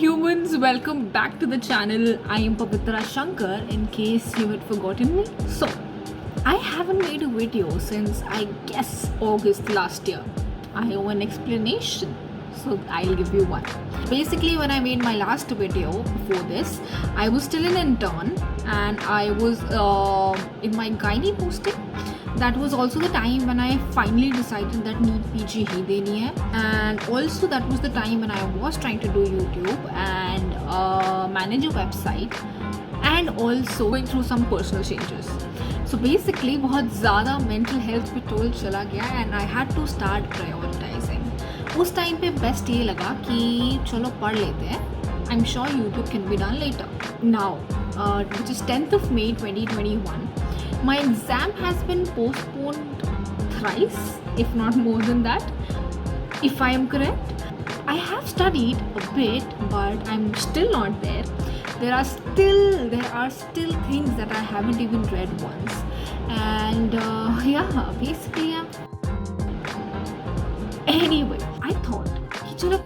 humans, welcome back to the channel. I am Pavitra Shankar, in case you had forgotten me. So, I haven't made a video since I guess August last year. I owe an explanation, so I'll give you one. Basically, when I made my last video before this, I was still an intern and I was in my gynae posting. That was also the time when I finally decided that NEET PG ही देनी है, and also that was the time when I was trying to do YouTube and manage a website and also going through some personal changes. So basically बहुत ज़्यादा mental health पे toll चला गया and I had to start prioritizing. उस time पे best ये लगा कि चलो पढ़ लेते हैं. I'm sure YouTube can be done later. Now, which is 10th of May 2021. My exam has been postponed thrice, if not more than that, if I am correct. I have studied a bit, but I'm still not there. There are still things that I haven't even read once, and basically, anyway, I thought, कि चलो.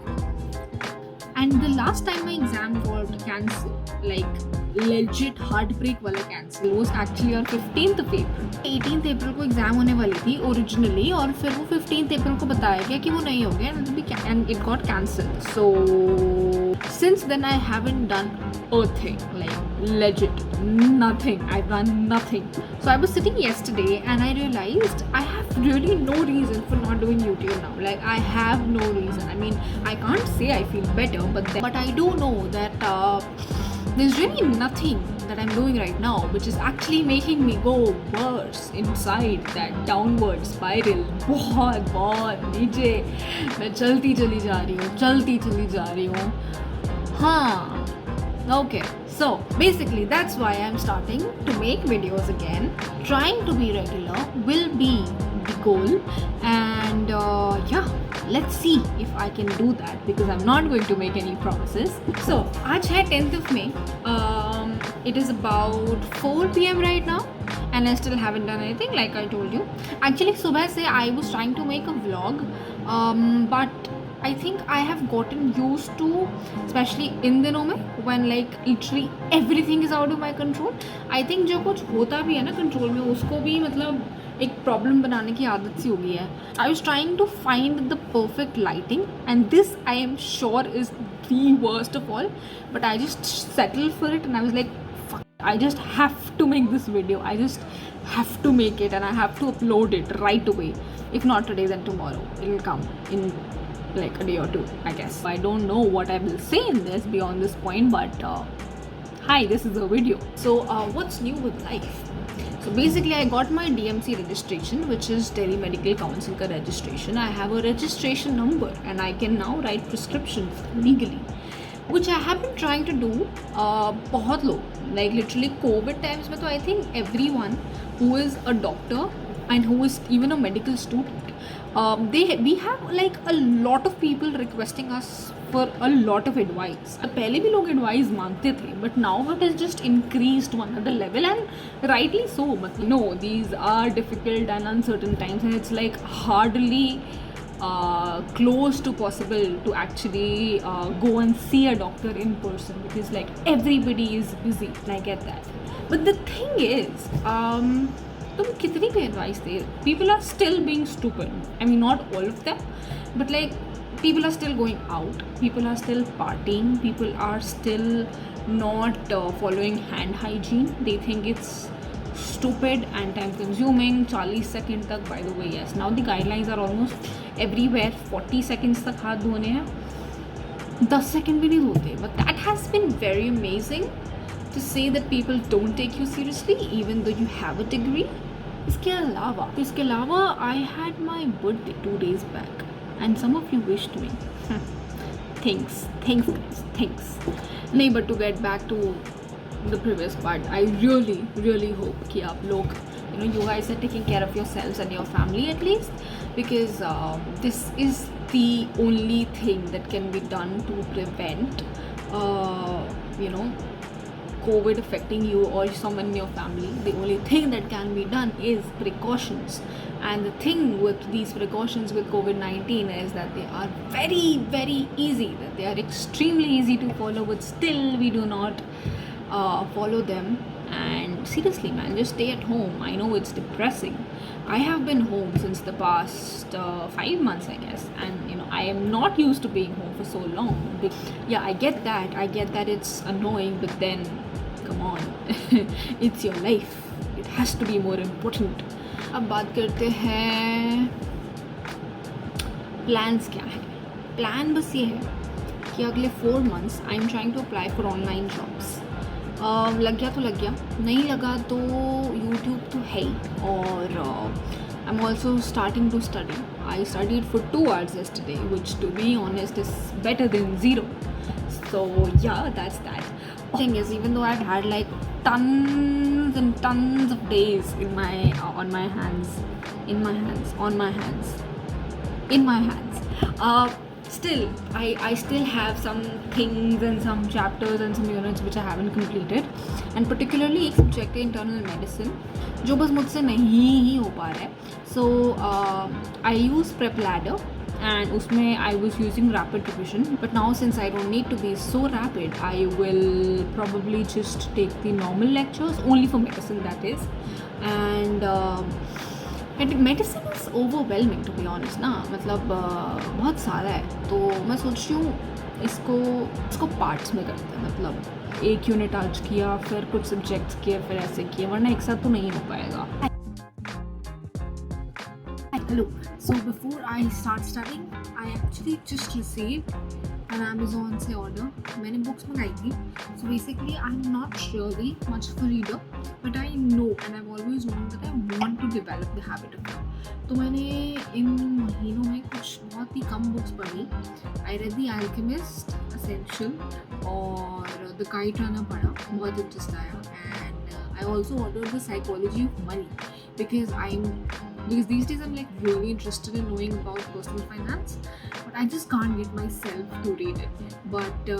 And the last time my exam got cancelled, like legit heartbreak वाला cancel, was actually on 15th of April. 18th April को exam होने वाली थी originally, और फिर वो 15th April को बताया गया कि वो नहीं हो गया and it got cancelled. So since then I haven't done a thing, like legit nothing. I've done nothing. So I was sitting yesterday and I realized I have really no reason for not doing YouTube now. Like I have no reason. I mean, I can't say I feel better, but I do know that there's really nothing that I'm doing right now which is actually making me go worse inside that downward spiral. बहुत नीचे मैं चलती चली जा रही हूँ. हाँ. Okay, so basically that's why I'm starting to make videos again. Trying to be regular will be the goal, and let's see if I can do that, because I'm not going to make any promises. So आज है 10th of May. It is about 4 p.m. right now and I still haven't done anything, like I told you. Actually सुबह से I was trying to make a vlog, but I think I have gotten used to, especially in दिनों में, when like literally everything is out of my control. I think जो कुछ होता भी है ना कंट्रोल में, उसको भी मतलब एक प्रॉब्लम बनाने की आदत सी हो गई है. I was trying to find the perfect lighting, and this I am sure is the worst of all, but I just settled for it and I was like, fuck, I just have to make this video. I just have to make it and I have to upload it right away. If not today, then tomorrow. It will come in like a day or two, I guess. I don't know what I will say in this beyond this point, but hi, this is a video. So what's new with life? So basically I got my DMC registration, which is Delhi Medical Council ka registration. I have a registration number and I can now write prescriptions legally, which I have been trying to do बहुत लोग, like literally COVID times में तो I think everyone who is a doctor and who is even a medical student, we have like a lot of people requesting us for a lot of advice. पहले भी लोग advice मांगते थे, but now it has just increased one other level, and rightly so. मतलब no, these are difficult and uncertain times, and it's like hardly close to possible to actually go and see a doctor in person, because like everybody is busy, and I get that. But the thing is, तुम कितनी भी advice they, people are still being stupid. I mean, not all of them, but like people are still going out, people are still partying, people are still not following hand hygiene. They think it's stupid and time consuming. 40 seconds तक, by the way, yes, now the guidelines are almost everywhere 40 seconds तक हाथ धोने हैं, 10 second भी नहीं धोते. But that has been very amazing to say that people don't take you seriously even though you have a degree. इसके अलावा I had my birthday 2 days back and some of you wished me. Thanks guys. नहीं, but to get back to the previous part, I really hope कि आप लोग, you guys are taking care of yourselves and your family at least, because this is the only thing that can be done to prevent COVID affecting you or someone in your family. The only thing that can be done is precautions. And the thing with these precautions with COVID-19 is that they are very, very easy, that they are extremely easy to follow, but still we do not follow them. And seriously, man, just stay at home. I know it's depressing. I have been home since the past 5 months, I guess, and I am not used to being home for so long. Yeah, I get that. I get that it's annoying, but then, come on, it's your life. It has to be more important. अब बात करते हैं plans क्या है. Plan बस ये है कि अगले 4 months I am trying to apply for online jobs. लग गया तो लग गया, नहीं लगा तो यूट्यूब तो है ही. और I am also starting to study. I studied for 2 hours yesterday, which to be honest is better than 0. So yeah, that's that. Thing is, even though I've had like tons and tons of days in my on my hands, still I still have some things and some chapters and some units which I haven't completed, and particularly एक subject है internal medicine जो बस मुझसे नहीं ही हो पा रहा है. So I use Prep Ladder and उसमें I was using rapid revision, but now since I don't need to be so rapid, I will probably just take the normal lectures only for medicine, that is. And medicine is overwhelming to be honest ना. मतलब बहुत सारा है, तो मैं सोच रही हूँ इसको पार्ट्स में करते हैं. मतलब एक यूनिट आज किया, फिर कुछ सब्जेक्ट्स किए, फिर ऐसे किए, वरना एक साथ तो नहीं हो पाएगा. Hello. So before I start studying, I actually just received an Amazon से order. मैंने books मंगाई थी. So basically I'm not really much of a reader, but I know and I've always known that I want to develop the habit of it. तो मैंने इन महीनों में कुछ बहुत ही कम बुक्स पढ़ी. I read The Alchemist, Essential और The Kite Runner पढ़ा, बहुत इंटरेस्ट आया. And I also ordered The Psychology of Money because these days I'm like really interested in knowing about personal finance, but I just can't get myself to read it. But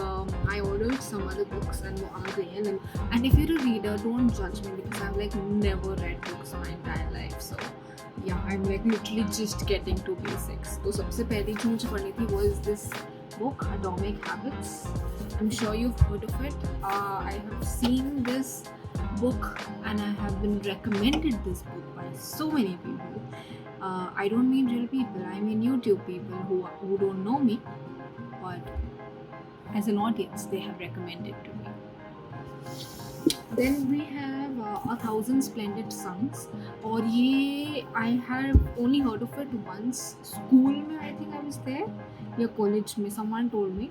I ordered some other books and वो आ गए हैं. And if you're a reader, don't judge me because I've like never read books my entire life. So yeah, I'm like literally just getting to basics. तो सबसे पहली जो मुझे पढ़नी थी was this book, Atomic Habits. I'm sure you've heard of it. I have seen this book and I have been recommended this book by so many people. I don't mean real people, I mean YouTube people who don't know me, but as an audience they have recommended to me. Then we have 1,000 Splendid Suns, और ये I have only heard of it once. School में I think I was there, या college में someone told me.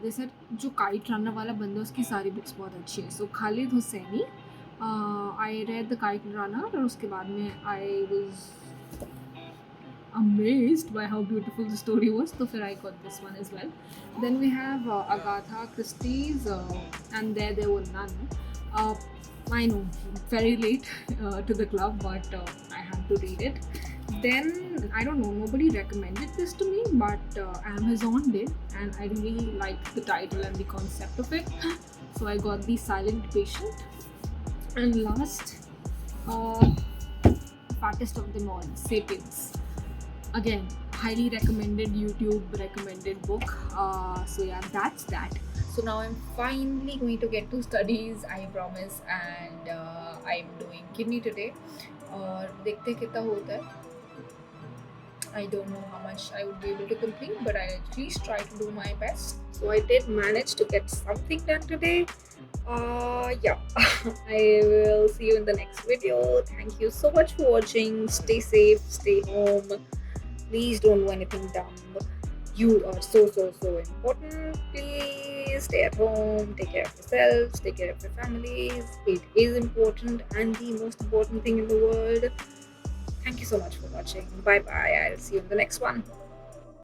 They said जो kite runner वाला बंदा उसकी सारी बुक्स बहुत अच्छी है. So Khalid Husaini, I read The Kite Runner और उसके बाद में I was amazed by how beautiful the story was, so फिर I got this one as well. Then we have Agatha Christie's And There Were None. I know, very late to the club, but I had to read it. Then I don't know, nobody recommended this to me, but Amazon did, and I really liked the title and the concept of it, so I got The Silent Patient. And last, fattest of them all, Sapiens. Again, highly recommended, YouTube recommended book. So yeah, that's that. So now I'm finally going to get to studies, I promise, and I'm doing kidney today. और देखते कितना होता है. I don't know how much I would be able to complete, but I at least try to do my best. So I did manage to get something done today. Yeah. I will see you in the next video. Thank you so much for watching. Stay safe, stay home. Please don't do anything dumb. You are so important. Please stay at home, take care of yourselves, take care of your families. It is important and the most important thing in the world. Thank you so much for watching. Bye bye. I'll see you in the next one.